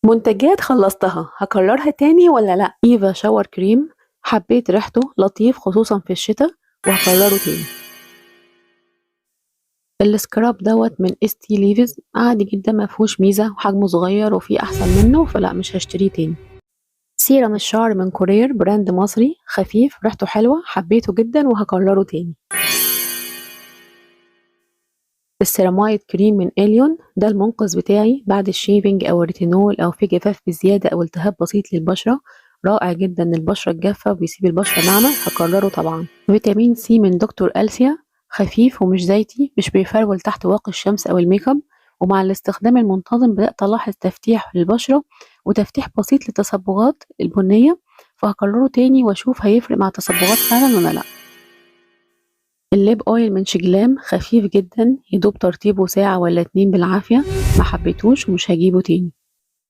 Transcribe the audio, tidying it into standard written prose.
منتجات خلصتها هكررها تاني ولا لأ؟ إيفا شاور كريم، حبيت ريحته لطيف خصوصا في الشتاء وهكرره تاني. السكراب دوت من استي ليفز عادي جدا مفهوش ميزة وحجمه صغير وفيه أحسن منه فلأ مش هشتريه تاني. سيرم الشعر من كورير براند مصري خفيف ريحته حلوة حبيته جدا وهكرره تاني. السيرامايد كريم من إليون ده المنقذ بتاعي بعد الشيفنج أو الريتينول أو في جفاف بزيادة أو التهاب بسيط للبشرة، رائع جدا للبشرة الجافة وبيسيب البشرة ناعمة هكرره طبعا. فيتامين سي من دكتور ألسيا خفيف ومش زيتي مش بيفرول تحت واقي الشمس أو الميك اب، ومع الاستخدام المنتظم بدأت ألاحظ تفتيح للبشرة وتفتيح بسيط للتصبغات البنية، فهكرره تاني وأشوف هيفرق مع التصبغات فعلا ولا لأ. الليب أويل من شجلام خفيف جدًا، يدوب ترطيبه ساعة والّا 2 بالعافية، ما حبيتهوش ومش هاجيبه تاني.